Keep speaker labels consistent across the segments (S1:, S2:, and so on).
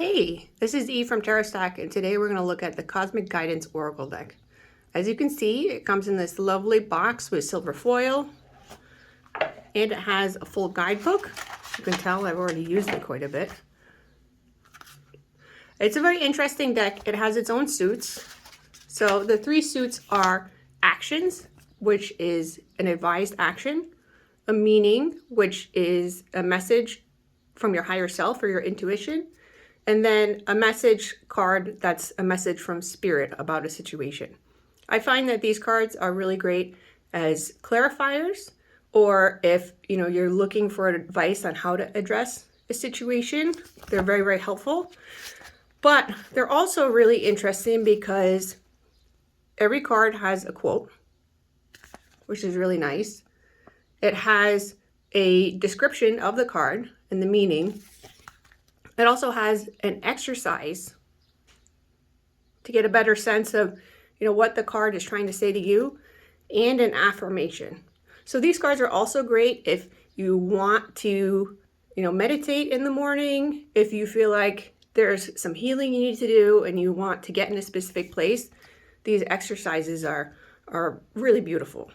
S1: Hey, this is Eve from Tarot Stack, and today we're going to look at the Cosmic Guidance Oracle deck. As you can see, it comes in this lovely box with silver foil, and it has a full guidebook. You can tell I've already used it quite a bit. It's a very interesting deck. It has its own suits. So the three suits are actions, which is an advised action, a meaning, which is a message from your higher self or your intuition, and then a message card that's a message from spirit about a situation. I find that these cards are really great as clarifiers, or if you're looking for advice on how to address a situation, they're very, very helpful. But they're also really interesting because every card has a quote, which is really nice. It has a description of the card and the meaning. It also has an exercise to get a better sense of, what the card is trying to say to you, and an affirmation. So these cards are also great if you want to, meditate in the morning, if you feel like there's some healing you need to do and you want to get in a specific place. These exercises are really beautiful.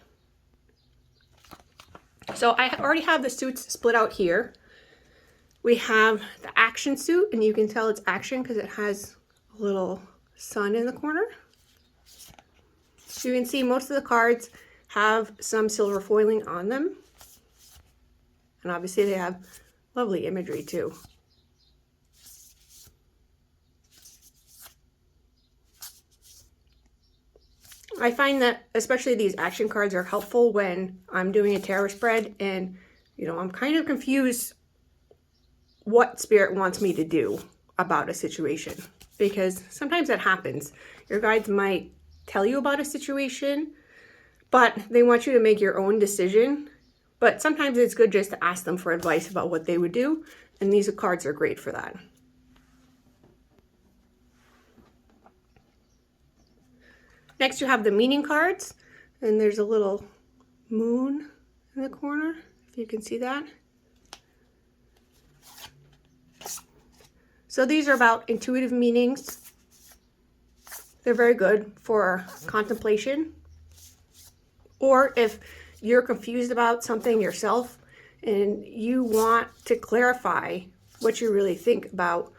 S1: So I already have the suits split out here. We have the action suit, and you can tell it's action because it has a little sun in the corner. So you can see most of the cards have some silver foiling on them. And obviously they have lovely imagery too. I find that especially these action cards are helpful when I'm doing a tarot spread and, I'm kind of confused what spirit wants me to do about a situation, because sometimes that happens. Your guides might tell you about a situation, but they want you to make your own decision. But sometimes it's good just to ask them for advice about what they would do, and these cards are great for that. Next, you have the meaning cards, and there's a little moon in the corner, if you can see that. So these are about intuitive meanings. They're very good for contemplation. Or if you're confused about something yourself and you want to clarify what you really think about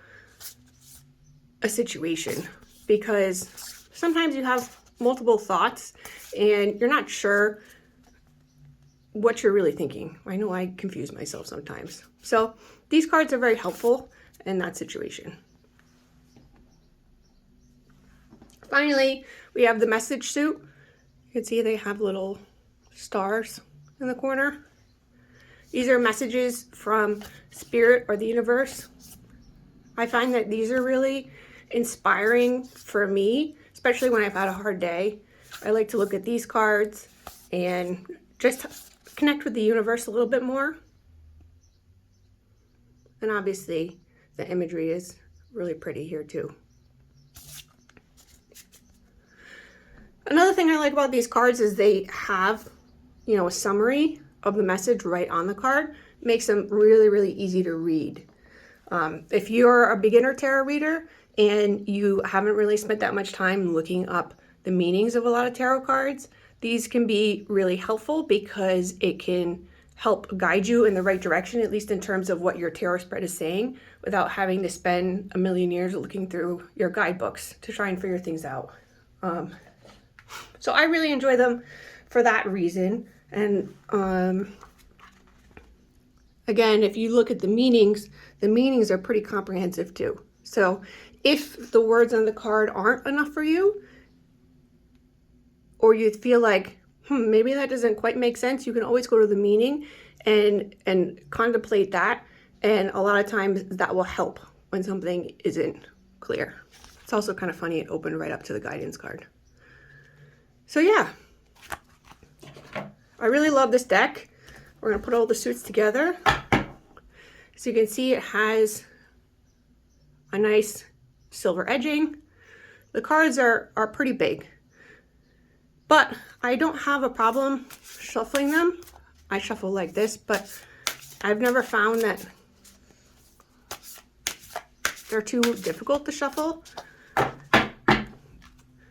S1: a situation. Because sometimes you have multiple thoughts and you're not sure what you're really thinking. I know I confuse myself sometimes. So these cards are very helpful in that situation. Finally, we have the message suit. You can see they have little stars in the corner. These are messages from spirit or the universe. I find that these are really inspiring for me, especially when I've had a hard day. I like to look at these cards and just connect with the universe a little bit more. And obviously, the imagery is really pretty here too. Another thing I like about these cards is they have, a summary of the message right on the card. Makes them really, really easy to read. If you're a beginner tarot reader and you haven't really spent that much time looking up the meanings of a lot of tarot cards, these can be really helpful because it can help guide you in the right direction, at least in terms of what your tarot spread is saying, without having to spend a million years looking through your guidebooks to try and figure things out. So I really enjoy them for that reason. And again, if you look at the meanings are pretty comprehensive too. So if the words on the card aren't enough for you, or you feel like, maybe that doesn't quite make sense, you can always go to the meaning and contemplate that. And a lot of times that will help when something isn't clear. It's also kind of funny, it opened right up to the guidance card. So yeah, I really love this deck. We're gonna put all the suits together. So you can see it has a nice silver edging. The cards are pretty big, but I don't have a problem shuffling them. I shuffle like this, but I've never found that they're too difficult to shuffle.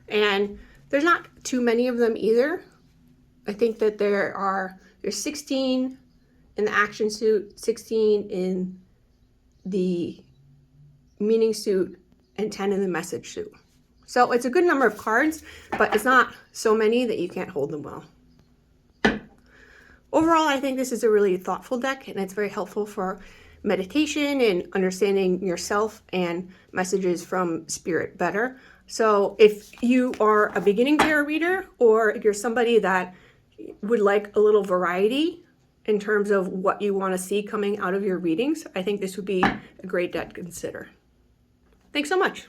S1: And there's not too many of them either. I think that there's 16 in the action suit, 16 in the meaning suit, and 10 in the message suit. So it's a good number of cards, but it's not so many that you can't hold them well. Overall, I think this is a really thoughtful deck, and it's very helpful for meditation and understanding yourself and messages from spirit better. So if you are a beginning tarot reader, or if you're somebody that would like a little variety in terms of what you want to see coming out of your readings, I think this would be a great deck to consider. Thanks so much.